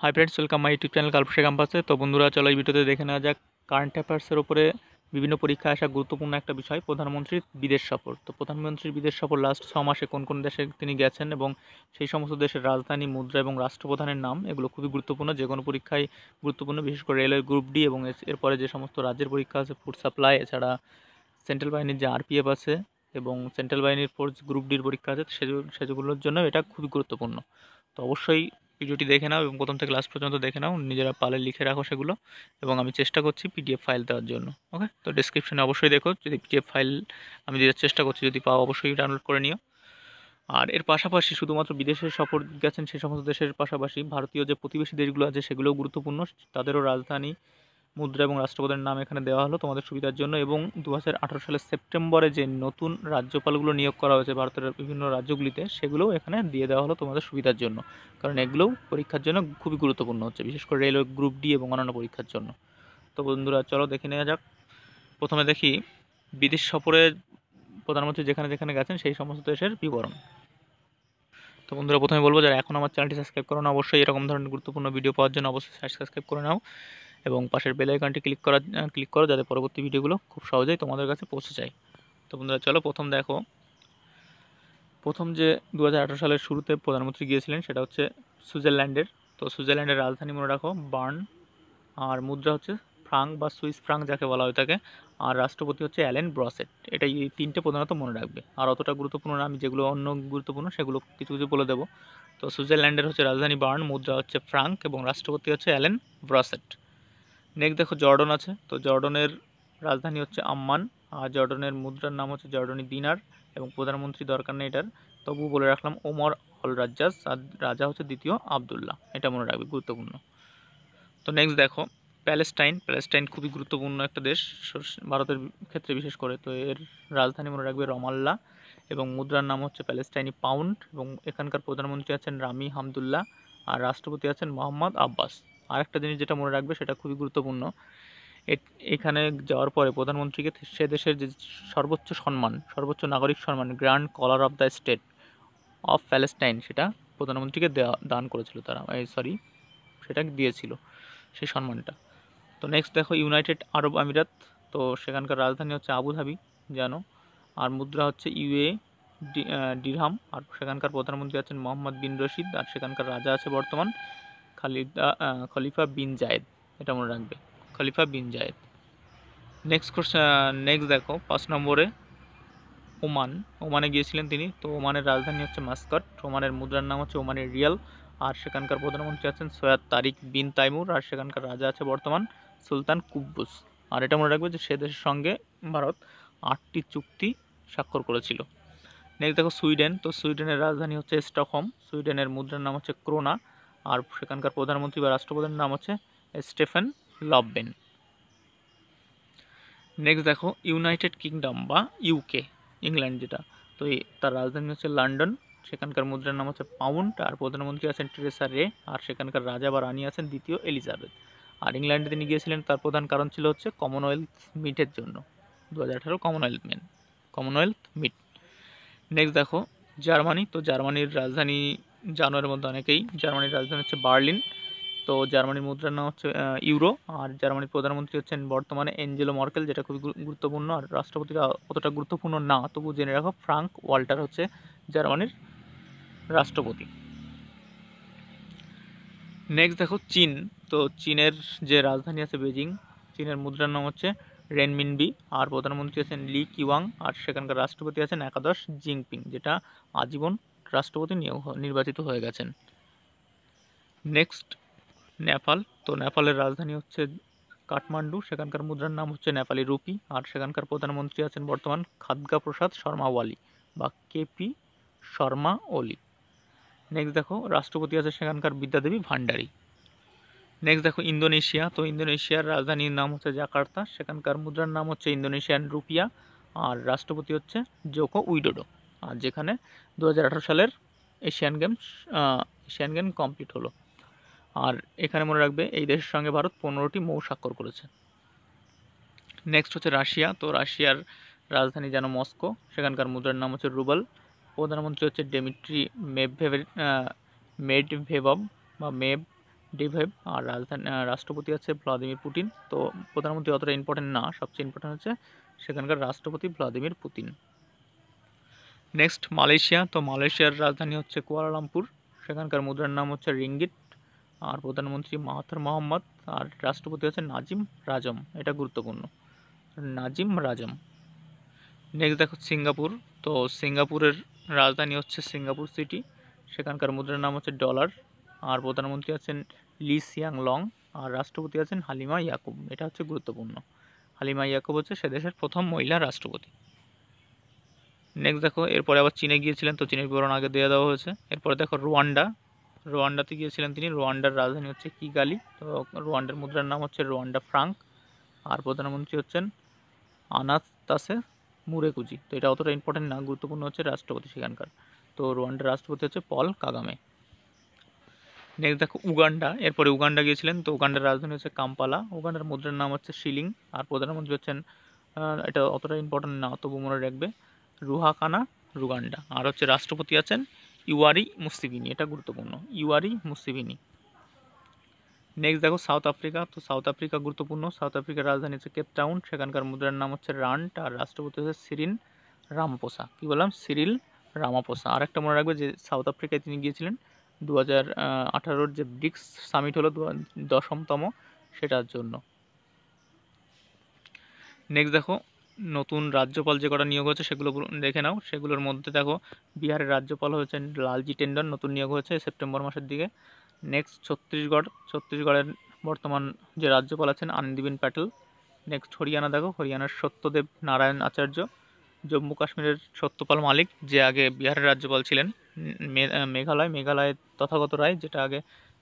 High friends, welcome my YouTube channel Kalpriya ক্যাম্পাসে। তো বন্ধুরা, চলো এই ভিডিওতে দেখে নেওয়া যাক কারেন্ট অ্যাফেয়ার্সের উপরে বিভিন্ন পরীক্ষায় আসা গুরুত্বপূর্ণ একটা বিষয়, প্রধানমন্ত্রীর বিদেশ সফর। তো প্রধানমন্ত্রীর বিদেশ সফর লাস্ট 6 মাসে কোন কোন দেশে তিনি গেছেন এবং সেই সমস্ত দেশের রাজধানী, মুদ্রা এবং রাষ্ট্রপ্রধানের নাম, এগুলো খুবই গুরুত্বপূর্ণ, যে কোনো পরীক্ষায় গুরুত্বপূর্ণ, বিশেষ করে রেলওয়ে গ্রুপ ডি এবং এরপরে যে সমস্ত রাজ্যের পরীক্ষা আছে, ফুড সাপ্লাই, এছাড়া সেন্ট্রাল বাহিনীর যে আরপিএফ আছে এবং সেন্ট্রাল বাহিনীর ফোর্স গ্রুপ ডির পরীক্ষা আছে, সেগুলোর জন্য এটা খুবই গুরুত্বপূর্ণ। তো অবশ্যই ভিডিওটি দেখে নাও এবং প্রথম থেকে লাস্ট পর্যন্ত দেখে নাও, নিজেরা পালে লিখে রাখো সেগুলো, এবং আমি চেষ্টা করছি পিডিএফ ফাইল দেওয়ার জন্য। ওকে, তো ডিসক্রিপশনে অবশ্যই দেখো, যদি পিডিএফ ফাইল আমি দেওয়ার চেষ্টা করছি, যদি পাও অবশ্যই ডাউনলোড করে নিও। আর এর পাশাপাশি শুধুমাত্র বিদেশে সফর গেছেন সেই সমস্ত দেশের পাশাপাশি ভারতীয় যে প্রতিবেশী দেশগুলো আছে সেগুলোও গুরুত্বপূর্ণ, তাদেরও রাজধানী, মুদ্রা এবং রাষ্ট্রপতির নাম এখানে দেওয়া হলো তোমাদের সুবিধার জন্য। এবং 2018 সালের সেপ্টেম্বরে যে নতুন রাজ্যপালগুলো নিয়োগ করা হয়েছে ভারতের বিভিন্ন রাজ্যগুলিতে, সেগুলোও এখানে দিয়ে দেওয়া হলো তোমাদের সুবিধার জন্য, কারণ এগুলোও পরীক্ষার জন্য খুবই গুরুত্বপূর্ণ হচ্ছে, বিশেষ করে রেলওয়ে গ্রুপ ডি এবং অন্যান্য পরীক্ষার জন্য। তো বন্ধুরা, চলো দেখে নেওয়া যাক। প্রথমে দেখি বিদেশ সফরে প্রধানমন্ত্রী যেখানে যেখানে গেছেন সেই সমস্ত দেশের বিবরণ। তো বন্ধুরা, প্রথমে বলবো, যারা এখন আমার চ্যানেলটি সাবস্ক্রাইব করো না, অবশ্যই এরকম ধরনের গুরুত্বপূর্ণ ভিডিও পাওয়ার জন্য অবশ্যই সাবস্ক্রাইব করে নাও এবং পাশের বেল আইকনটি ক্লিক করো, যাতে পরবর্তী ভিডিওগুলো খুব সহজেই তোমাদের কাছে পৌঁছে যায়। তো বন্ধুরা, চলো প্রথম দেখো, প্রথম যে 2018 সালের শুরুতে প্রধানমন্ত্রী গিয়েছিলেন সেটা হচ্ছে সুইজারল্যান্ডের। তো সুইজারল্যান্ডের রাজধানী মনে রাখো বার্ন, আর মুদ্রা হচ্ছে ফ্রাঙ্ক বা সুইস ফ্রাঙ্ক যাকে বলা হয়ে থাকে, আর রাষ্ট্রপতি হচ্ছে অ্যালেন ব্রসেট। এই তিনটে প্রধানত মনে রাখবে, আর অতটা গুরুত্বপূর্ণ না, আমি যেগুলো অন্য গুরুত্বপূর্ণ সেগুলো কিছু কিছু বলে দেবো। তো সুইজারল্যান্ডের হচ্ছে রাজধানী বার্ন, মুদ্রা হচ্ছে ফ্রাঙ্ক এবং রাষ্ট্রপতি হচ্ছে অ্যালেন ব্রসেট। নেক্সট দেখো জর্ডন আছে। তো জর্ডনের রাজধানী হচ্ছে আম্মান, আর জর্ডনের মুদ্রার নাম হচ্ছে জর্ডনি দিনার, এবং প্রধানমন্ত্রী দরকার নেই এটার, তবু বলে রাখলাম ওমর অল রাজ্জাজ, আর রাজা হচ্ছে দ্বিতীয় আবদুল্লাহ, এটা মনে রাখবে, গুরুত্বপূর্ণ। তো নেক্সট দেখো প্যালেস্টাইন। প্যালেস্টাইন খুবই গুরুত্বপূর্ণ একটা দেশ ভারতের ক্ষেত্রে বিশেষ করে। তো এর রাজধানী মনে রাখবে রমাল্লা এবং মুদ্রার নাম হচ্ছে প্যালেস্টাইনি পাউন্ড, এবং এখানকার প্রধানমন্ত্রী আছেন রামি হামদুল্লাহ, আর রাষ্ট্রপতি আছেন মোহাম্মদ আব্বাস। আরেকটা জিনিস যেটা মনে রাখবে সেটা খুবই গুরুত্বপূর্ণ, এখানে যাওয়ার পরে প্রধানমন্ত্রীকে সে দেশের যে সর্বোচ্চ সম্মান, সর্বোচ্চ নাগরিক সম্মান, grand collar of the state of Palestine, সেটা প্রধানমন্ত্রীকে দান করেছিল তারা, সেটা দিয়েছিল সেই সম্মানটা। তো নেক্সট দেখো ইউনাইটেড আরব আমিরাত। তো সেখানকার রাজধানী হচ্ছে আবুধাবি জানো, আর মুদ্রা হচ্ছে ইউএ দিরহাম, আর সেখানকার প্রধানমন্ত্রী আছেন মোহাম্মদ বিন রশিদ, আর সেখানকার রাজা আছে বর্তমান খলিফা বিন জায়েদ, এটা মনে রাখবে, খলিফা বিন জায়েদ। নেক্সট দেখো 5 নম্বরে ওমানে গিয়েছিলেন তিনি। তো ওমানের রাজধানী হচ্ছে মাস্কাট, ওমানের মুদ্রার নাম হচ্ছে ওমানের রিয়াল, আর সেখানকার প্রধানমন্ত্রী আছেন সৈয়দ তারিক বিন তাইমুর, আর সেখানকার রাজা আছে বর্তমান সুলতান কুব্বুস। আর এটা মনে রাখবে যে সে দেশের সঙ্গে ভারত 8টি চুক্তি স্বাক্ষর করেছিল। নেক্সট দেখো সুইডেন। তো সুইডেনের রাজধানী হচ্ছে স্টকহোম, সুইডেনের মুদ্রার নাম হচ্ছে ক্রোনা, আর সেখানকার প্রধানমন্ত্রী বা রাষ্ট্রপ্রধানের নাম হচ্ছে স্টেফেন লববেন। নেক্সট দেখো ইউনাইটেড কিংডম বা ইউকে, ইংল্যান্ড যেটা। তো তার রাজধানী হচ্ছে লন্ডন, সেখানকার মুদ্রার নাম হচ্ছে পাউন্ড, আর প্রধানমন্ত্রী আছেন টেরেসা রে, আর সেখানকার রাজা বা রানী আছেন দ্বিতীয় এলিজাবেথ। আর ইংল্যান্ডে তিনি গিয়েছিলেন, তার প্রধান কারণ ছিল হচ্ছে কমনওয়েলথ মিটের জন্য, 2018 কমনওয়েলথ মিট। নেক্সট দেখো জার্মানি। তো জার্মানির রাজধানী জানুয়ারির মধ্যে অনেকেই, জার্মানির রাজধানী হচ্ছে বার্লিন। তো জার্মানির মুদ্রার নাম হচ্ছে ইউরো, আর জার্মানির প্রধানমন্ত্রী হচ্ছেন বর্তমানে এঞ্জেলো মার্কেল, যেটা খুবই গুরুত্বপূর্ণ। আর রাষ্ট্রপতিরা অতটা গুরুত্বপূর্ণ না, তবু জেনে রাখো ফ্রাঙ্ক ওয়াল্টার হচ্ছে জার্মানির রাষ্ট্রপতি। নেক্সট দেখো চীন। তো চীনের যে রাজধানী আছে বেজিং, চীনের মুদ্রার নাম হচ্ছে রেনমিনবি, আর প্রধানমন্ত্রী আছেন লি কিওয়াং, আর সেখানকার রাষ্ট্রপতি আছেন একাদশ জিনপিং, যেটা আজীবন রাষ্ট্রপতি নির্বাচিত হয়ে গেছেন। নেক্সট নেপাল। তো নেপালের রাজধানী হচ্ছে কাঠমান্ডু, সেখানকার মুদ্রার নাম হচ্ছে নেপালি রুপি, আর সেখানকার প্রধানমন্ত্রী আছেন বর্তমান খাদ্গা প্রসাদ শর্মা ওয়ালি বা কেপি শর্মা ওলি। নেক্সট দেখো রাষ্ট্রপতি আছে সেখানকার বিদ্যাদেবী ভান্ডারী। নেক্সট দেখো ইন্দোনেশিয়া। তো ইন্দোনেশিয়ার রাজধানীর নাম হচ্ছে জাকার্তা, সেখানকার মুদ্রার নাম হচ্ছে ইন্দোনেশিয়ান রুপিয়া, আর রাষ্ট্রপতি হচ্ছে জোকো উইডোডো, আর যেখানে 2018 সালের এশিয়ান গেম কমপ্লিট হলো। আর এখানে মনে রাখবে এই দেশের সঙ্গে ভারত 15টি মৌ স্বাক্ষর করেছে। নেক্সট হচ্ছে রাশিয়া। তো রাশিয়ার রাজধানী যেন মস্কো, সেখানকার মুদ্রার নাম হচ্ছে রুবল, প্রধানমন্ত্রী হচ্ছে ডেমিট্রি মেডভেডেভ বা ডেভেভ। আর রাষ্ট্রপতি আছে ভ্লাদিমির পুতিন। তো প্রধানমন্ত্রী অতটা ইম্পর্টেন্ট না, সবচেয়ে ইম্পর্টেন্ট হচ্ছে সেখানকার রাষ্ট্রপতি ভ্লাদিমির পুতিন। Next Malaysia. তো মালয়েশিয়ার রাজধানী হচ্ছে কুয়ালালামপুর, সেখানকার মুদ্রার নাম হচ্ছে রিঙ্গিট। আর প্রধানমন্ত্রী মাহাথির মোহাম্মদ। আর রাষ্ট্রপতি হচ্ছে নাজিম রাজম, এটা গুরুত্বপূর্ণ, নাজিম রাজম। নেক্সট দেখো সিঙ্গাপুর। তো সিঙ্গাপুরের রাজধানী হচ্ছে সিঙ্গাপুর সিটি, সেখানকার মুদ্রার নাম হচ্ছে ডলার। আর প্রধানমন্ত্রী আছেন লি সিয়াং লং। আর রাষ্ট্রপতি আছেন হালিমা ইয়াকুব, এটা হচ্ছে গুরুত্বপূর্ণ। হালিমা ইয়াকুব হচ্ছে সে দেশের প্রথম মহিলা রাষ্ট্রপতি। নেক্সট দেখো, এরপরে আবার চীনে গিয়েছিলেন, তো চীনের বিবরণ আগে দিয়ে দেওয়া হয়েছে। এরপরে দেখো রুয়ান্ডা। রুয়ান্ডাতে গিয়েছিলেন তিনি, রুয়ান্ডার রাজধানী হচ্ছে কিগালি। তো রুয়ান্ডার মুদ্রার নাম হচ্ছে রুয়ান্ডা ফ্রাঙ্ক। আর প্রধানমন্ত্রী হচ্ছেন আনাস্তাসে মুরেকুজি। তো এটা অতটা ইম্পর্টেন্ট না, গুরুত্বপূর্ণ হচ্ছে রাষ্ট্রপতি সেখানকার। তো রুয়ান্ডার রাষ্ট্রপতি হচ্ছে পল কাগামে। নেক্সট দেখো উগান্ডা। এরপরে উগান্ডা গিয়েছিলেন, তো উগান্ডার রাজধানী হচ্ছে কাম্পালা। উগান্ডার মুদ্রার নাম হচ্ছে শিলিং। আর প্রধানমন্ত্রী হচ্ছেন এটা অতটা ইম্পর্টেন্ট না, তবু মনে রাখবে, রুহাকানা রুগান্ডা। আর হচ্ছে রাষ্ট্রপতি আছেন ইউয়ারি মুসিভিনি, এটা গুরুত্বপূর্ণ, ইউয়ারি মুসিভিনি। নেক্সট দেখো সাউথ আফ্রিকা। তো সাউথ আফ্রিকা গুরুত্বপূর্ণ, সাউথ আফ্রিকার রাজধানী হচ্ছে কেপ টাউন, সেখানকার মুদ্রার নাম হচ্ছে রান্ট। আর রাষ্ট্রপতি হচ্ছে সিরিল রামাপোসা। কী বললাম, সিরিল রামাপোসা। আর একটা মনে রাখবে যে সাউথ আফ্রিকায় তিনি গিয়েছিলেন 2018 যে ব্রিক্স সামিট হলো 10তম, সেটার জন্য। নেক্সট দেখো নতুন রাজ্যপাল যে কটা নিয়োগ হয়েছে সেগুলো দেখে নাও। সেগুলোর মধ্যে দেখো বিহারের রাজ্যপাল হয়েছেন লালজি টেন্ডন, নতুন নিয়োগ হয়েছে সেপ্টেম্বর মাসের দিকে। নেক্সট ছত্তিশগড়ের বর্তমান যে রাজ্যপাল আছেন আনন্দীবেন প্যাটেল। নেক্সট হরিয়ানা দেখো, হরিয়ানার সত্যদেব নারায়ণ আচার্য। জম্মু কাশ্মীরের সত্যপাল মালিক, যে আগে বিহারের রাজ্যপাল ছিলেন। মেঘালয় তথাগত রায়, যেটা আগে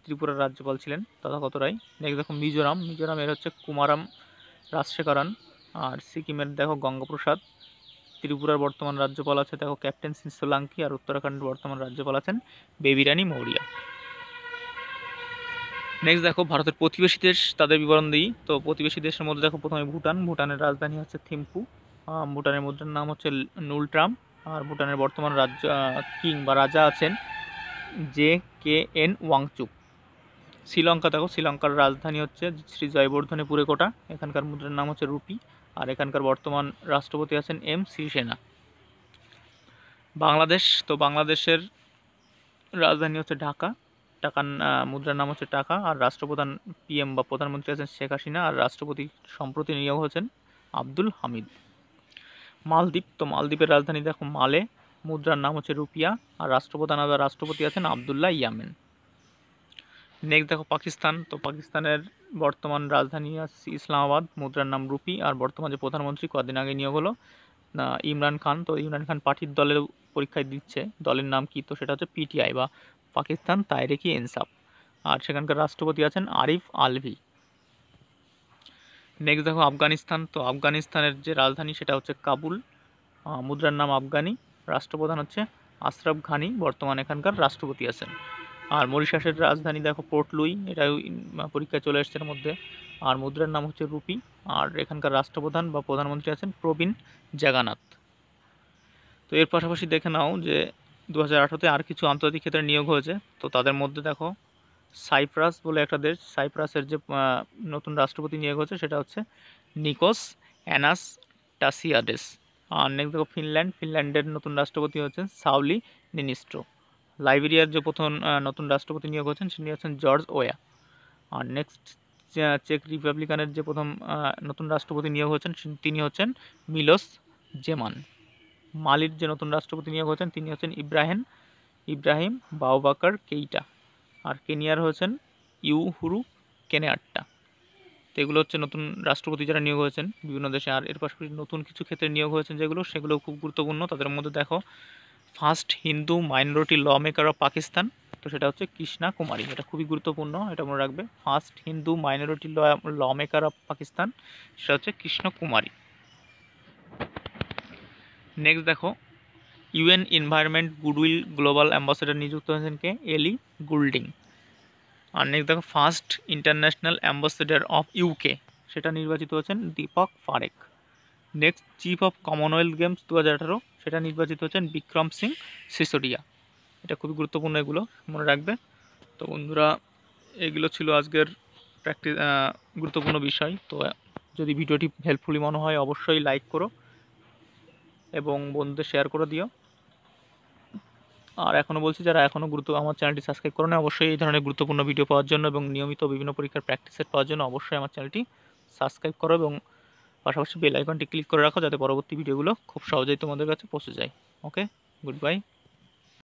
ত্রিপুরার রাজ্যপাল ছিলেন, তথাগত রায়। নেক্সট দেখো মিজোরামের হচ্ছে কুমারাম রাজশেখরন। আর সিকিমের দেখো গঙ্গাপ্রসাদ। ত্রিপুরার বর্তমান রাজ্যপাল আছে দেখো ক্যাপ্টেন সিং সোলাঙ্কি। আর উত্তরাখণ্ডের বর্তমান রাজ্যপাল আছেন বেবি রানী মৌরিয়া। নেক্সট দেখো ভারতের প্রতিবেশী দেশ, তাদের বিবরণ দিই। তো প্রতিবেশী দেশের মধ্যে দেখো প্রথমে ভুটান। ভুটানের রাজধানী হচ্ছে থিম্পু। ভুটানের মুদ্রার নাম হচ্ছে নুলট্রাম। আর ভুটানের বর্তমান কিং বা রাজা আছেন JKN ওয়াংচুক। শ্রীলঙ্কা দেখো, শ্রীলঙ্কার রাজধানী হচ্ছে শ্রী জয়বর্ধনে পুরেকোটা, এখানকার মুদ্রার নাম হচ্ছে রুপি। আর এখানকার বর্তমান রাষ্ট্রপতি আছেন M শ্রীসেনা। বাংলাদেশ। তো বাংলাদেশের রাজধানী হচ্ছে ঢাকা, টাকার মুদ্রার নাম হচ্ছে টাকা। আর রাষ্ট্রপ্রধান PM বা প্রধানমন্ত্রী আছেন শেখ হাসিনা। আর রাষ্ট্রপতি সম্প্রতি নিয়োগ হয়েছেন আব্দুল হামিদ। মালদ্বীপ। তো মালদ্বীপের রাজধানী দেখো মালে, মুদ্রার নাম হচ্ছে রুপিয়া। আর রাষ্ট্রপতি আছেন আবদুল্লাহ ইয়ামেন। নেক্সট দেখো পাকিস্তান। তো পাকিস্তানের বর্তমান রাজধানী আছে ইসলামাবাদ, মুদ্রার নাম রুপি। আর বর্তমান যে প্রধানমন্ত্রী কদিন আগে নিয়োগ হলো ইমরান খান। তো ইমরান খান পার্টির দলের পরীক্ষায় দিচ্ছে, দলের নাম কি, তো সেটা হচ্ছে PTI বা পাকিস্তান তাহরিক-ই ইনসাফ। আর সেখানকার রাষ্ট্রপতি আছেন আরিফ আলভি। নেক্সট দেখো আফগানিস্তান। তো আফগানিস্তানের যে রাজধানী সেটা হচ্ছে কাবুল, মুদ্রার নাম আফগানি। রাষ্ট্রপ্রধান হচ্ছে আশরাফ ঘানি, বর্তমান এখানকার রাষ্ট্রপতি আছেন। আর মরিশাসের রাজধানী দেখো পোর্ট লুই, এটা পরীক্ষায় চলে এসছে এর মধ্যে। আর মুদ্রার নাম হচ্ছে রুপি। আর এখানকার রাষ্ট্রপ্রধান বা প্রধানমন্ত্রী আছেন প্রবীণ জাগানাথ। তো এর পাশাপাশি দেখে নাও যে 2018-তে আর কিছু আন্তর্জাতিক ক্ষেত্রে নিয়োগ হয়েছে। তো তাদের মধ্যে দেখো সাইপ্রাস বলে একটা দেশ, সাইপ্রাসের যে নতুন রাষ্ট্রপতি নিয়োগ হয়েছে সেটা হচ্ছে নিকোস অ্যানাস্টাসিয়াডেস। আর নেক্সট দেখো ফিনল্যান্ডের নতুন রাষ্ট্রপতি হচ্ছেন সাউলি নিনিস্টো। লাইবেরিয়ার যে প্রথম নতুন রাষ্ট্রপতি নিয়োগ হচ্ছেন তিনি হচ্ছেন জর্জ ওয়া। আর নেক্সট চেক রিপাবলিকানের যে প্রথম নতুন রাষ্ট্রপতি নিয়োগ হচ্ছেন তিনি হচ্ছেন মিলোস জেমান। মালির যে নতুন রাষ্ট্রপতি নিয়োগ হচ্ছেন তিনি হচ্ছেন ইব্রাহিম বাউবাকার কেইটা। আর কেনিয়ার হচ্ছেন ইউহুরু কেনেয়াট্টা। তো এগুলো হচ্ছে নতুন রাষ্ট্রপতি যারা নিয়োগ হয়েছেন বিভিন্ন দেশে। আর এর পাশাপাশি নতুন কিছু ক্ষেত্রে নিয়োগ হয়েছেন সেগুলো খুব গুরুত্বপূর্ণ। তাদের মধ্যে দেখো first Hindu minority law maker of Pakistan, তো সেটা হচ্ছে কৃষ্ণা কুমারী, এটা খুবই গুরুত্বপূর্ণ, এটা মনে রাখবে। First Hindu minority law maker of Pakistan, সেটা হচ্ছে কৃষ্ণ কুমারী। নেক্সট দেখো UN environment goodwill global ambassador নিযুক্ত হয়েছেন কে, এলি গুল্ডিং। আর নেক্সট দেখো first international ambassador of UK, সেটা নির্বাচিত হচ্ছেন Deepak Parekh. Next chief of commonwealth games 2018, সেটা নির্বাচিত হচ্ছেন বিক্রম সিং সিসোডিয়া। এটা খুবই গুরুত্বপূর্ণ, এগুলো মনে রাখবে। তো বন্ধুরা এগুলো ছিল আজকের প্র্যাকটিস গুরুত্বপূর্ণ বিষয়। তো যদি ভিডিওটি হেল্পফুলি মনে হয় অবশ্যই লাইক করো এবং বন্ধুদের শেয়ার করে দিও। আর এখনও বলছি, যারা এখনও আমার চ্যানেলটি সাবস্ক্রাইব করো না, অবশ্যই এই ধরনের গুরুত্বপূর্ণ ভিডিও পাওয়ার জন্য এবং নিয়মিত বিভিন্ন পরীক্ষার প্র্যাকটিস সেট পাওয়ার জন্য অবশ্যই আমার চ্যানেলটি সাবস্ক্রাইব করো এবং পাশাপাশি বেল আইকনটি ক্লিক করে রাখো, যাতে পরবর্তী ভিডিওগুলো খুব সহজেই তোমাদের কাছে পৌঁছে যায়। ওকে, গুড বাই।